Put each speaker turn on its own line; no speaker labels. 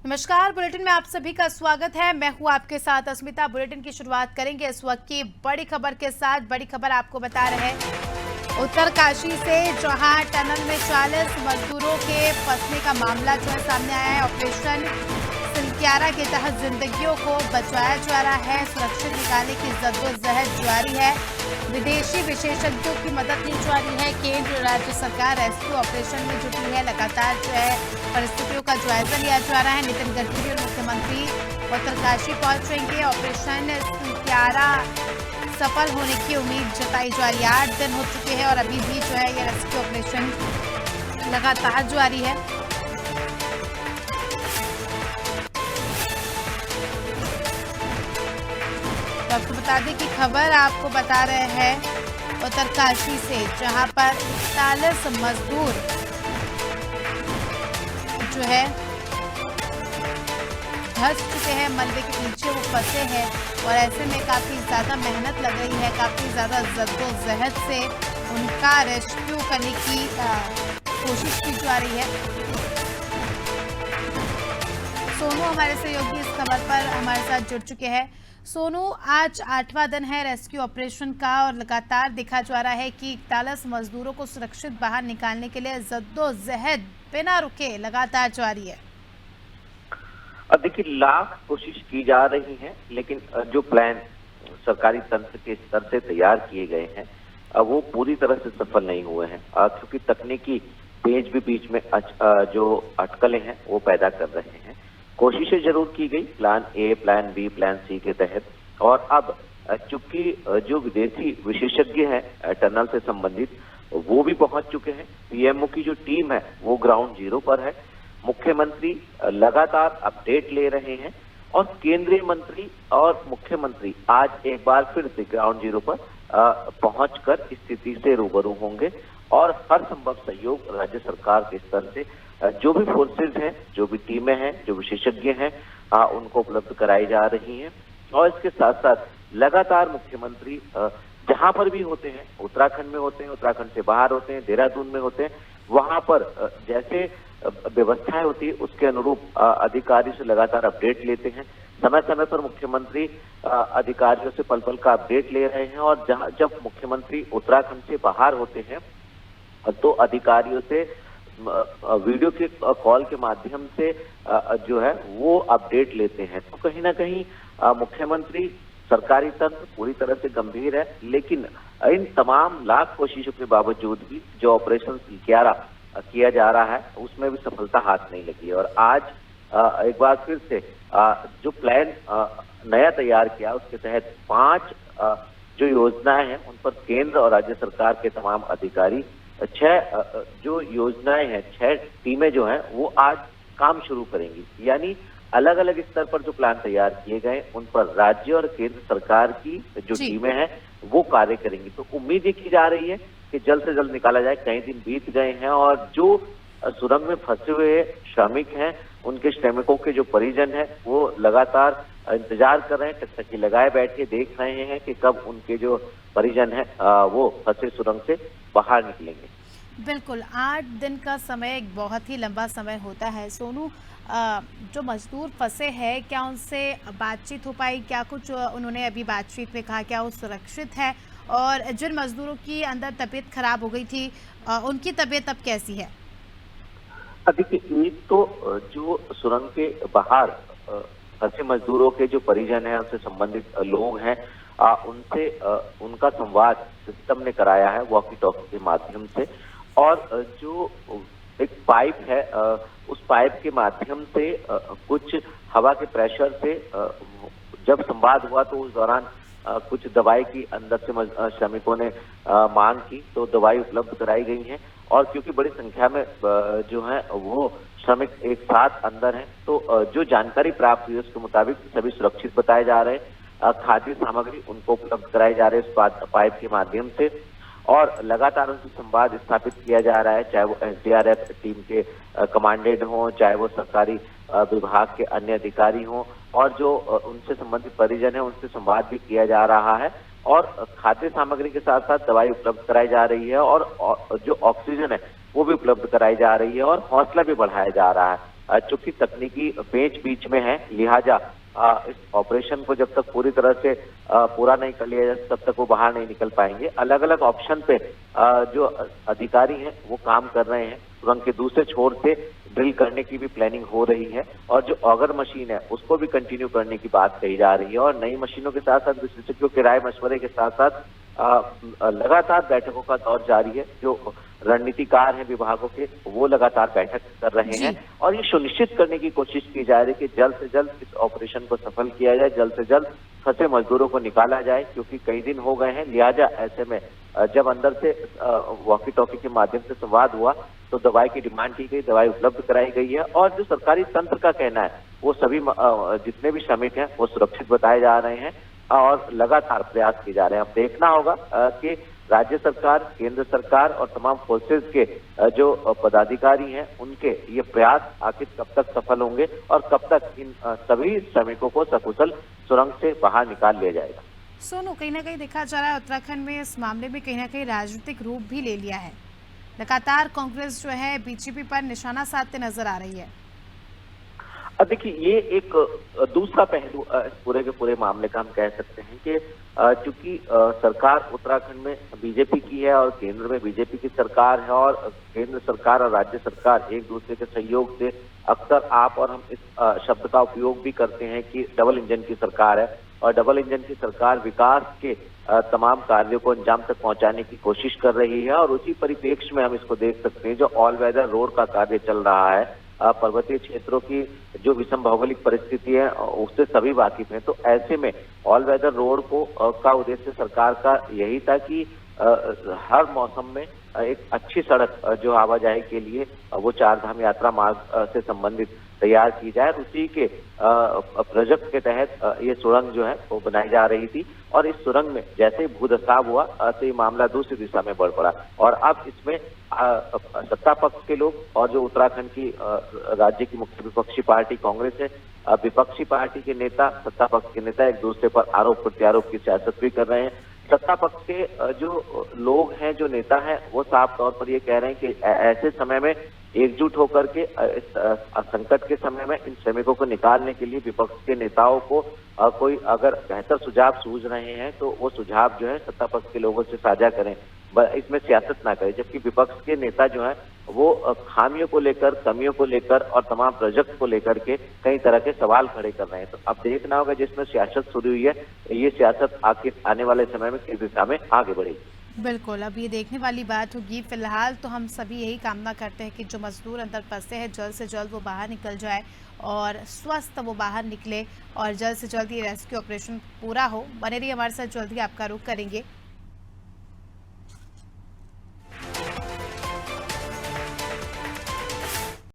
नमस्कार। बुलेटिन में आप सभी का स्वागत है। मैं हूं आपके साथ अस्मिता। बुलेटिन की शुरुआत करेंगे इस वक्त की बड़ी खबर के साथ। बड़ी खबर आपको बता रहे हैं उत्तरकाशी से, जहां टनल में 40 मजदूरों के फंसने का मामला जो है सामने आया है। ऑपरेशन सिलक्यारा के तहत जिंदगियों को बचाया जा रहा है। सुरक्षित निकालने की जद्दोजहद जारी है। विदेशी विशेषज्ञों की मदद ली जा रही है। केंद्र राज्य सरकार रेस्क्यू ऑपरेशन में जुटी है। लगातार जो है परिस्थितियों का जायजा लिया जा रहा है। नितिन गडकरी और मुख्यमंत्री उत्तरकाशी पहुंचेंगे। ऑपरेशन सिलक्यारा सफल होने की उम्मीद जताई जा रही है। 8 दिन हो चुके हैं और अभी भी जो है ये रेस्क्यू ऑपरेशन लगातार जारी है। तो आपको बता दें कि खबर आपको बता रहे हैं उत्तरकाशी से, जहां पर 40 मजदूर जो है धंस चुके हैं, मलबे के पीछे वो फंसे हैं और ऐसे में काफ़ी ज़्यादा मेहनत लग रही है। काफ़ी ज़्यादा जद्दोजहद से उनका रेस्क्यू करने की कोशिश की जा रही है। सोनू हमारे सहयोगी इस खबर पर हमारे साथ जुड़ चुके हैं। सोनू, आज 8वां दिन है रेस्क्यू ऑपरेशन का और लगातार देखा जा रहा है कि 41 मजदूरों को सुरक्षित बाहर निकालने के लिए जद्दोजहद बिना रुके लगातार जारी है।
देखिए, लाख कोशिश की जा रही है, लेकिन जो प्लान सरकारी तंत्र के स्तर से तैयार किए गए हैं वो पूरी तरह से सफल नहीं हुए हैं, क्योंकि तकनीकी पेच भी बीच में जो अटकलें हैं वो पैदा कर रहे हैं। कोशिशें जरूर की गई plan A, plan B, plan C के तहत, और अब चूंकि जो विदेशी विशेषज्ञ हैं टनल से संबंधित वो भी पहुंच चुके हैं। पीएमओ की जो टीम है वो ग्राउंड जीरो पर है। मुख्यमंत्री लगातार अपडेट ले रहे हैं और केंद्रीय मंत्री और मुख्यमंत्री आज एक बार फिर से ग्राउंड जीरो पर पहुंचकर स्थिति से रूबरू होंगे और हर संभव सहयोग राज्य सरकार के स्तर से जो भी फोर्सेज हैं, जो भी टीमें हैं, जो विशेषज्ञ हैं उनको उपलब्ध कराई जा रही हैं। और इसके साथ साथ लगातार मुख्यमंत्री जहां पर भी होते हैं, उत्तराखंड में होते हैं, उत्तराखंड से बाहर होते हैं, देहरादून में होते हैं, वहां पर जैसे व्यवस्थाएं होती है उसके अनुरूप अधिकारियों से लगातार अपडेट लेते हैं। समय समय पर मुख्यमंत्री अधिकारियों से पल पल का अपडेट ले रहे हैं और जब मुख्यमंत्री उत्तराखंड से बाहर होते हैं तो अधिकारियों से वीडियो के कॉल के माध्यम से जो है वो अपडेट लेते हैं। तो कहीं ना कहीं मुख्यमंत्री, सरकारी तंत्र पूरी तरह से गंभीर है, लेकिन इन तमाम लाख कोशिशों के बावजूद भी जो ऑपरेशन सिलक्यारा किया जा रहा है उसमें भी सफलता हाथ नहीं लगी है। और आज एक बार फिर से जो प्लान नया तैयार किया उसके तहत 5 जो योजनाएं हैं उन पर केंद्र और राज्य सरकार के तमाम अधिकारी, 6 जो योजनाएं हैं, 6 टीमें जो हैं वो आज काम शुरू करेंगी। यानी अलग अलग स्तर पर जो प्लान तैयार किए गए उन पर राज्य और केंद्र सरकार की जो टीमें हैं वो कार्य करेंगी। तो उम्मीद ये की जा रही है कि जल्द से जल्द निकाला जाए। कई दिन बीत गए हैं और जो सुरंग में फंसे हुए श्रमिक हैं, उनके श्रमिकों के जो परिजन हैं वो लगातार इंतजार कर रहे हैं, टकटकी लगाए बैठे देख रहे हैं कि कब उनके जो परिजन हैं वो फंसे सुरंग से बाहर निकलेंगे।
बिल्कुल, 8 दिन का समय एक बहुत ही लंबा समय होता है। सोनू, जो मजदूर फंसे हैं, क्या उनसे बातचीत हो पाई? क्या कुछ उन्होंने अभी बातचीत में कहा? क्या वो सुरक्षित है? और जिन मजदूरों की अंदर तबीयत खराब हो गई थी उनकी तबीयत अब कैसी है?
देखिए, एक तो जो सुरंग के बाहर फंसे मजदूरों के जो परिजन हैं, उनसे संबंधित लोग हैं, उनसे उनका संवाद सिस्टम ने कराया है वॉकी टॉकी के माध्यम से। और जो एक पाइप है उस पाइप के माध्यम से कुछ हवा के प्रेशर से जब संवाद हुआ तो उस दौरान कुछ दवाई की अंदर से श्रमिकों ने मांग की, तो दवाई उपलब्ध कराई गई है। और क्योंकि बड़ी संख्या में जो है वो श्रमिक एक साथ अंदर हैं, तो जो जानकारी प्राप्त हुई उसके मुताबिक सभी सुरक्षित बताए जा रहे हैं। खाद्य सामग्री उनको उपलब्ध कराई जा रही है उस पाइप के माध्यम से और लगातार उनसे संवाद स्थापित किया जा रहा है, चाहे वो एसडीआरएफ टीम के कमांडेंट हों, चाहे वो सरकारी विभाग के अन्य अधिकारी हों, और जो उनसे संबंधित परिजन है उनसे संवाद भी किया जा रहा है। और खाद्य सामग्री के साथ साथ दवाई उपलब्ध कराई जा रही है और जो ऑक्सीजन है वो भी उपलब्ध कराई जा रही है और हौसला भी बढ़ाया जा रहा है। चूंकि तकनीकी पेच बीच में है, लिहाजा इस ऑपरेशन को जब तक पूरी तरह से पूरा नहीं कर लिया जाए तब तक वो बाहर नहीं निकल पाएंगे। अलग अलग ऑप्शन पे जो अधिकारी हैं वो काम कर रहे हैं। सुरंग के दूसरे छोर से ड्रिल करने की भी प्लानिंग हो रही है और जो ऑगर मशीन है उसको भी कंटिन्यू करने की बात कही जा रही है और नई मशीनों के साथ साथ विशेषज्ञों के राय मशवरे के साथ साथ लगातार बैठकों का दौर जारी है। जो रणनीतिकार हैं विभागों के वो लगातार बैठक कर रहे हैं और ये सुनिश्चित करने की कोशिश की जा रही है कि जल्द से जल्द इस ऑपरेशन को सफल किया जाए, जल्द से जल्द फंसे मजदूरों को निकाला जाए, क्योंकि कई दिन हो गए हैं। लिहाजा ऐसे में जब अंदर से वॉकी टॉकी के माध्यम से संवाद हुआ तो दवाई की डिमांड की गई, दवाई उपलब्ध कराई गई है और जो सरकारी तंत्र का कहना है वो सभी जितने भी श्रमिक हैं वो सुरक्षित बताए जा रहे हैं और लगातार प्रयास किए जा रहे हैं। अब देखना होगा कि राज्य सरकार, केंद्र सरकार और तमाम फोर्सेज के जो पदाधिकारी हैं उनके ये प्रयास आखिर कब तक सफल होंगे और कब तक इन सभी श्रमिकों को सकुशल सुरंग से बाहर निकाल लिया जाएगा।
सोनू, कहीं ना कहीं देखा जा रहा है उत्तराखंड में इस मामले में कहीं ना कहीं राजनीतिक रूप भी ले लिया है। लगातार कांग्रेस जो है बीजेपी पर निशाना साधते नजर आ रही है।
देखिए, ये एक दूसरा पहलू इस पूरे के पूरे मामले का हम कह सकते हैं कि चूंकि सरकार उत्तराखंड में बीजेपी की है और केंद्र में बीजेपी की सरकार है और केंद्र सरकार और राज्य सरकार एक दूसरे के सहयोग से अक्सर आप और हम इस शब्द का उपयोग भी करते हैं कि डबल इंजन की सरकार है और डबल इंजन की सरकार विकास के तमाम कार्यों को अंजाम तक पहुंचाने की कोशिश कर रही है और उसी परिप्रेक्ष्य में हम इसको देख सकते हैं। जो ऑल वेदर रोड का कार्य चल रहा है, पर्वतीय क्षेत्रों की जो विषम भौगोलिक परिस्थिति है उससे सभी वाकिफ हैं, तो ऐसे में ऑल वेदर रोड को का उद्देश्य सरकार का यही था कि हर मौसम में एक अच्छी सड़क जो आवाजाही के लिए वो चार धाम यात्रा मार्ग से संबंधित तैयार की जाए। उसी के प्रोजेक्ट के तहत ये सुरंग जो है वो बनाई जा रही थी और इस सुरंग में जैसे ही भूधसाव हुआ तो ये मामला दूसरी दिशा में बढ़ पड़ा और अब इसमें सत्ता पक्ष के लोग और जो उत्तराखंड की राज्य की मुख्य विपक्षी पार्टी कांग्रेस है, विपक्षी पार्टी के नेता, सत्ता पक्ष के नेता एक दूसरे पर आरोप प्रत्यारोप की सियासत भी कर रहे हैं। सत्ता पक्ष के जो लोग हैं, जो नेता हैं, वो साफ तौर पर ये कह रहे हैं कि ऐसे समय में एकजुट होकर के इस संकट के समय में इन श्रमिकों को निकालने के लिए विपक्ष के नेताओं को कोई अगर बेहतर सुझाव सूझ रहे हैं तो वो सुझाव जो है सत्ता पक्ष के लोगों से साझा करें, इसमें सियासत ना करें। जबकि विपक्ष के नेता जो है वो खामियों को लेकर, कमियों को लेकर और तमाम प्रोजेक्ट को लेकर के कई तरह के सवाल खड़े कर रहे हैं। तो अब देखना होगा जिसमें सियासत शुरू हुई है, ये सियासत आखिर आने वाले समय में किस दिशा में आगे बढ़ेगी।
बिल्कुल, अब ये देखने वाली बात होगी। फिलहाल तो हम सभी यही कामना करते हैं कि जो मजदूर अंदर फंसे हैं जल्द से जल्द वो बाहर निकल जाए और स्वस्थ वो बाहर निकले और जल्द से जल्द ये रेस्क्यू ऑपरेशन पूरा हो। बने रहिए हमारे साथ, जल्द ही आपका रुख करेंगे